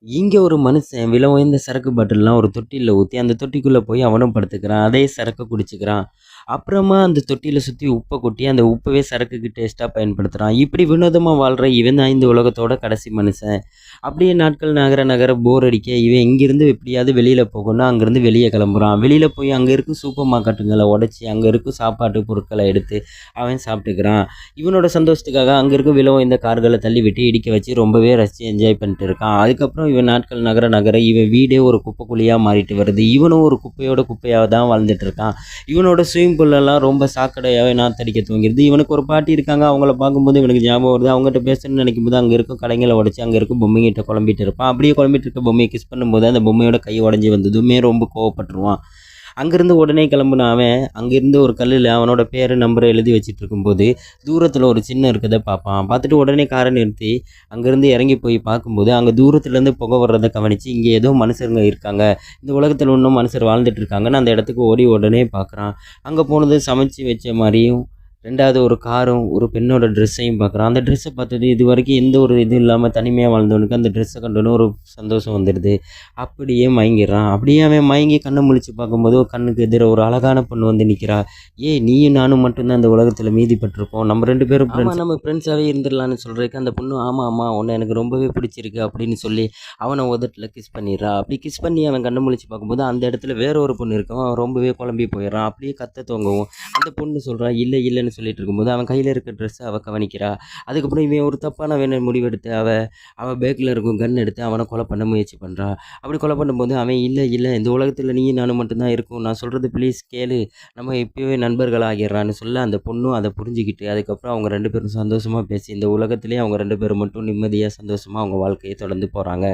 இங்க ஒரு மனுஷன் விலை உயர்ந்த சரக்கு பாட்டில்லாம் ஒரு தொட்டியில ஊத்தி, அந்த தொட்டிக்குள்ள போய் அவனும் படுத்துக்கிறான். அதே சரக்க குடிச்சுக்கிறான். அப்புறமா அந்த தொட்டியில சுத்தி உப்ப கொட்டி, அந்த உப்பவே சரக்குக்கு டேஸ்ட்டா பயன்படுத்துறான். இப்படி வினோதமா வாழ்ற இவன் தான் இந்த உலகத்தோட கடைசி மனுஷன். அப்படியே நாட்கள் நகர நகர போர் அடிக்க, இவன் இங்கிருந்து எப்படியாவது வெளியில போகணும்னு அங்கிருந்து வெளிய கிளம்புறான். வெளியில போய் அங்க இருக்கும் சூப்பர் மார்க்கெட்டுங்கள உடைச்சு, அங்க இருக்கும் சாப்பாட்டு பொருட்கள எடுத்து அவன் சாப்பிட்டுக்கிறான். இவனோட சந்தோஷத்துக்காக அங்க இருக்கும் விலை உயர்ந்த கார்கள தள்ளி விட்டு இடிக்க வச்சு ரொம்பவே ரசிச்சு என்ஜாய் பண்ணிட்டு இருக்கான். அதுக்கப்புறம் இவன் நாட்கள் நகர நகர இவன் வீடே ஒரு குப்பை குழியா மாறிட்டு வருது. இவனும் ஒரு குப்பையோட குப்பையா தான் வாழ்ந்துட்டு இருக்கான். இவனோட ஸ்விம்மிங் பூல்லலாம் ரொம்ப சாக்கடையாவே நாத்தடிக்க துவங்கிருது. இவனுக்கு ஒரு பாட்டி இருக்காங்க. அவங்கள பார்க்கும்போது இவனுக்கு ஞாபகம் வருது. அவங்ககிட்ட பேசணும்னு நினைக்கும்போது அங்க இருக்கும் கடைங்கள உடைச்சு அங்க இருக்கும் பொம்மைகிட்ட குழம்பிட்டு இருப்பான். அப்படியே குழம்பிட்டு இருக்க பொம்மையை கிஸ் பண்ணும்போது அந்த பொம்மையோட கை உடைஞ்சு வந்ததுமே ரொம்ப கோவப்பட்டுருவான். அங்கேருந்து உடனே கிளம்புன அவன் அங்கேருந்து ஒரு கல்லில் அவனோட பேர் நம்பரை எழுதி வச்சுட்டு இருக்கும்போது தூரத்தில் ஒரு சின்னம் இருக்கிறத பார்ப்பான். பார்த்துட்டு உடனே காரை நிறுத்தி அங்கேருந்து இறங்கி போய் பார்க்கும்போது அங்கே தூரத்துலேருந்து புகை வர்றதை கவனித்து இங்கே ஏதோ மனுஷருங்க இருக்காங்க, இந்த உலகத்தில் இன்னும் மனுஷர் வாழ்ந்துட்டு இருக்காங்கன்னு அந்த இடத்துக்கு ஓடி உடனே பார்க்குறான். அங்கே போனது சமைச்சு வச்ச மாதிரியும் 2வது ஒரு காரும், ஒரு பெண்ணோட ட்ரெஸ்ஸையும் பார்க்குறான். அந்த ட்ரெஸ்ஸை பார்த்தது இது வரைக்கும் எந்த ஒரு இது இல்லாமல் தனிமையாக வாழ்ந்தவனுக்கு அந்த ட்ரெஸ்ஸை கண்டோன்னே ஒரு சந்தோஷம் வந்துடுது. அப்படியே மயங்கிடுறான். அப்படியே அவன் மயங்கி கண்ணை முழிச்சு பார்க்கும்போது ஒரு கண்ணுக்கு எதிர ஒரு அழகான பொண்ணு வந்து நிற்கிறா. ஏய், நீயும் நானும் மட்டும்தான் இந்த உலகத்தில் மீதிப்பட்டிருப்போம், நம்ம 2 பேரும் ஃப்ரெண்ட்ஸ், நம்ம ஃப்ரெண்ட்ஸாகவே இருந்துடலான்னு சொல்கிறதுக்கு அந்த பொண்ணு ஆமாம் ஆமாம் உன்னை எனக்கு ரொம்பவே பிடிச்சிருக்கு அப்படின்னு சொல்லி அவனை உதட்டில் கிஸ் பண்ணிடுறா. அப்படி கிஸ் பண்ணி அவன் கண்ணை முழிச்சு பார்க்கும்போது அந்த இடத்துல வேற ஒரு பொண்ணு இருக்கும். அவன் ரொம்பவே குழம்பி போயிடுறான். அப்படியே கத்த துவங்கவும் அந்த பொண்ணு சொல்கிறா இல்லை இல்லைன்னு சொல்லிட்டு இருக்கும்போது அவன் கையில் இருக்க ட்ரெஸ்ஸை அவள் கவனிக்கிறா. அதுக்கப்புறம் இவன் ஒரு தப்பான முடிவெடுத்து அவள் பேக்கில் இருக்கும் கன் எடுத்து அவனை கொலை பண்ண முயற்சி பண்ணுறா. அப்படி கொலை பண்ணும்போது அவன் இல்லை இல்லை இந்த உலகத்தில் நீயும் நானும் மட்டும்தான் இருக்கும், நான் சொல்கிறது ப்ளீஸ் கேளு, நம்ம இப்போவே நண்பர்கள் ஆகிடுறான்னு சொல்ல அந்த பொண்ணும் அதை புரிஞ்சுக்கிட்டு அதுக்கப்புறம் அவங்க 2 பேரும் சந்தோஷமாக பேசி இந்த உலகத்திலே அவங்க 2 பேரும் மட்டும் நிம்மதியாக சந்தோஷமாக அவங்க வாழ்க்கையை தொடர்ந்து போகிறாங்க.